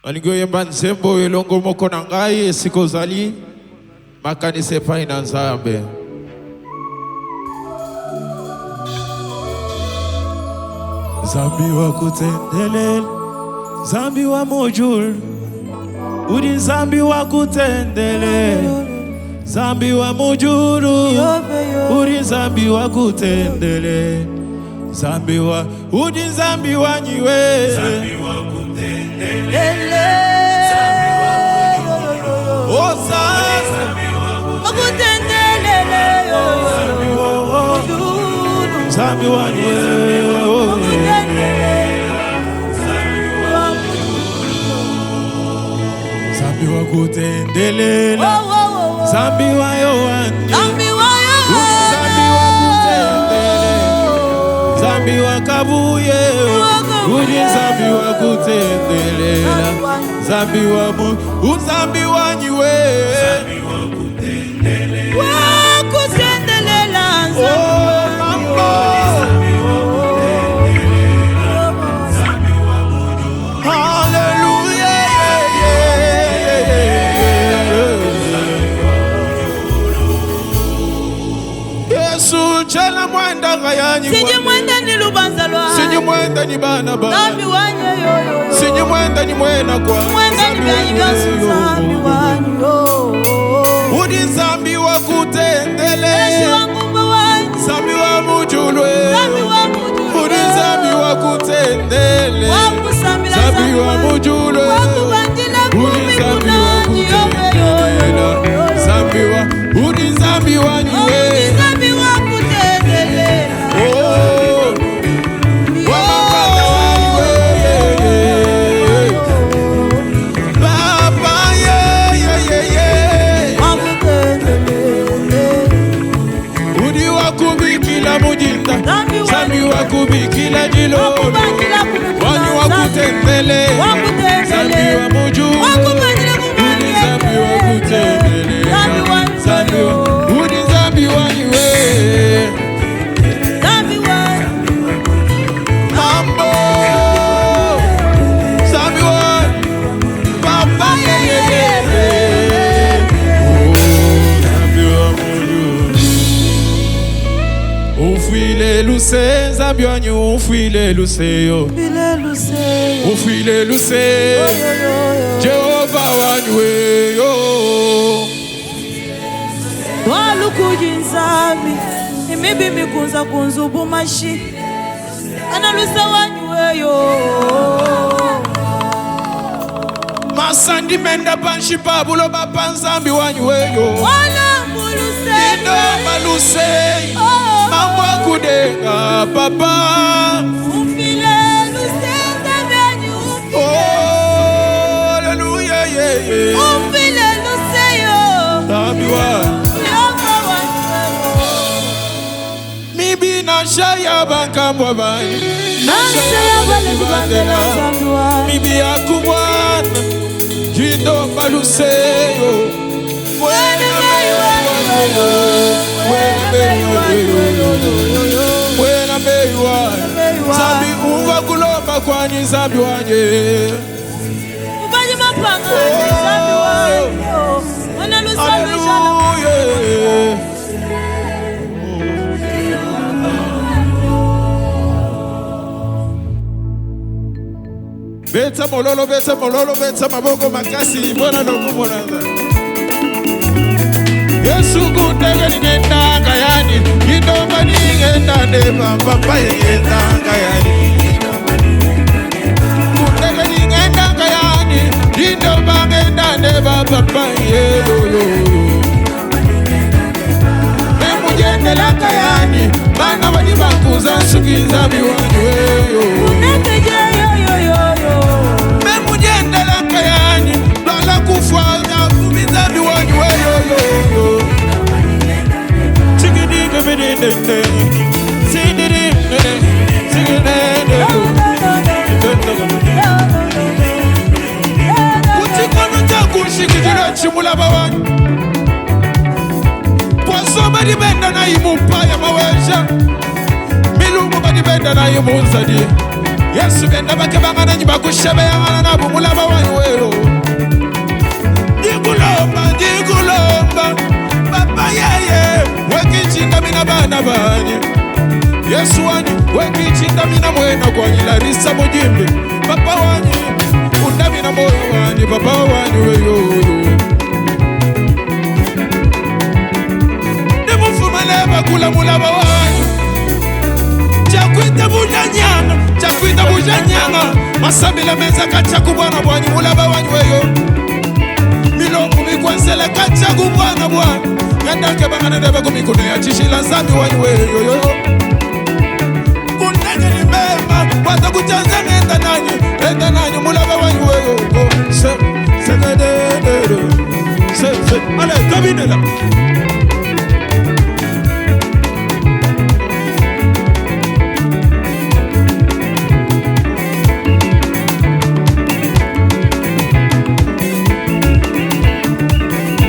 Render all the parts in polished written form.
Aligoye bansembo elongo moko na ngai esikozali makanisa epai na Nzambe. Nzambi wa kutendele, Nzambi wa mojul, uri Nzambi wa kutendele, Nzambi wa mojulu, uri Nzambi wa kutendele, Nzambi wa uri Nzambi wa nyiwe, Nzambi wa kutendele, oh Nzambi wa kutendele, Nzambi wa nyiwe. Nzambi wa kutendelela, Nzambi wa Yohani, Nzambi wa kutendelela, Nzambi wa Kabuye, uri Nzambi wa kutendelela, Nzambi wa Nzambi wa nyiwe, Nzambi wa kutendelela, oh mama. Sinye mwenda ni lubanza lwa, sinye mwenda ni bana ba, Nzambi wanye yo, sinye mwenda ni mwena kwa, mwenda ni byanyi byosi Nzambi wanye yo, uri Nzambi wa kutendele, Nzambi wa mujulwe, uri Nzambi wa kutendele, Nzambi wa mujulwe, uri Nzambi wa kutendele, uri Nzambi wa nyiwe. Nzambi wa kubikila jilolo, wani wa kutendele, Nzambi wa mujulu, uri Nzambi wa kutendele, Nzambi wa uri Nzambi wa nyiwe, mambo, Nzambi wa papa yeye, Nzambi wa mujulu, ufuile luse, Nzambi wa nyu ufuile luse yo, ufuile luse, Jehova wa nywe yo. Walukuji Nzambi, imibi mikunza kunzubu mashi, analusa wa nywe yo. Masandi menda panshi pabulo bapa Nzambi wa nywe yo. Wala muluse, Indo maluse, mamwa kudenga papa. ufile luse, Nzambi wa nyu ufile. Oh, hallelujah, yeah, yeah. Ufile luse yo, Nzambi wa Yehova wa nywe yo. mibi na shaya bankambwa bai, Nashaya bale kubandela Nzambi wa mibi ya kubwana, jindo maluse yo. Mwene meiwa, Nzambi uva kulomba kwani Nzambi wanye. Ubanyi mapanga Nzambi wanye yo, wanalusa lujana. Beta mololo, beta mololo, beta maboko makasi, mbona nokumona Nzambi. Yesu kutege ningenda ngayani, kidomba ningenda neba, papa yengenda ngayani. Kutege ningenda ngayani, kidomba ngenda neba, papa yeyoyo. Memujendela ngayani, bana wajibakuza suki Nzambi wanyweyo. Unekeje yo. Memujendela ngayani, lala kufanya kumi Nzambi wanyweyo. Kutikono cha kushikijira chimula bawani, kwa soba di benda na imu paya mawesha, milungu badi benda na imu nzadi. Yesu benda bake bangana njiba kushebe yangana na bumula bawanyu wero. na kwa Larissa Mujimbi papa wanyi undami na moyo wanyi papa wanyi weyo Nemufuma kula mulaba wanyi chakwita bujanyanga masambila meza kachaku bwana bwanyi mulaba wanyi weyo milongo mikwensele kachaku bwana bwanyi Yandange bangana debe kumikuno ya chishila zambi wanyi weyo Kunenye ni mema Wata kuchanza nenda nanyi mulaba wanyi weyo Se Ale, kabinela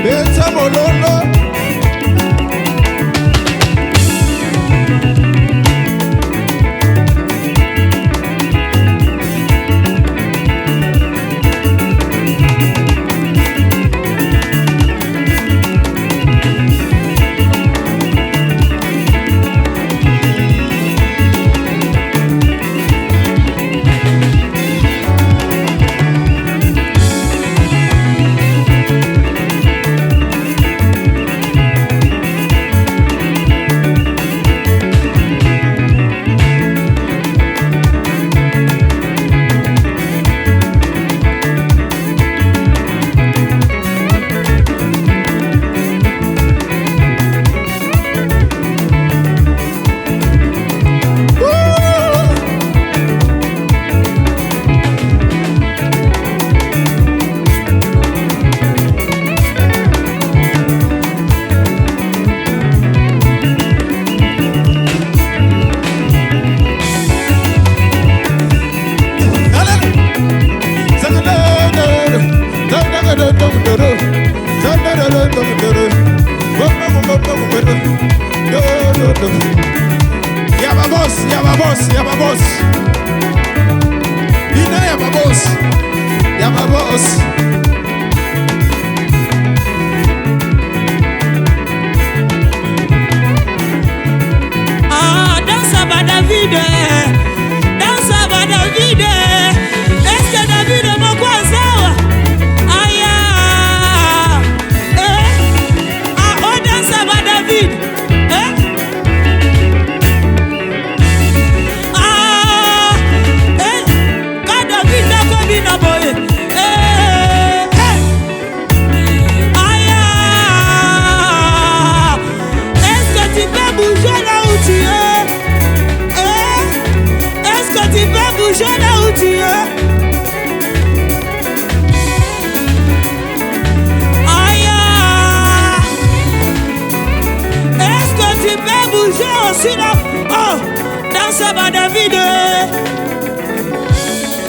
Beta mololo Yababos Dina Yababos Dansa ba David Est-ce que David m'a quoi sawa Aya oh dansa ba David Bouger là où tu es. Aïe. Est-ce que tu peux bouger aussi là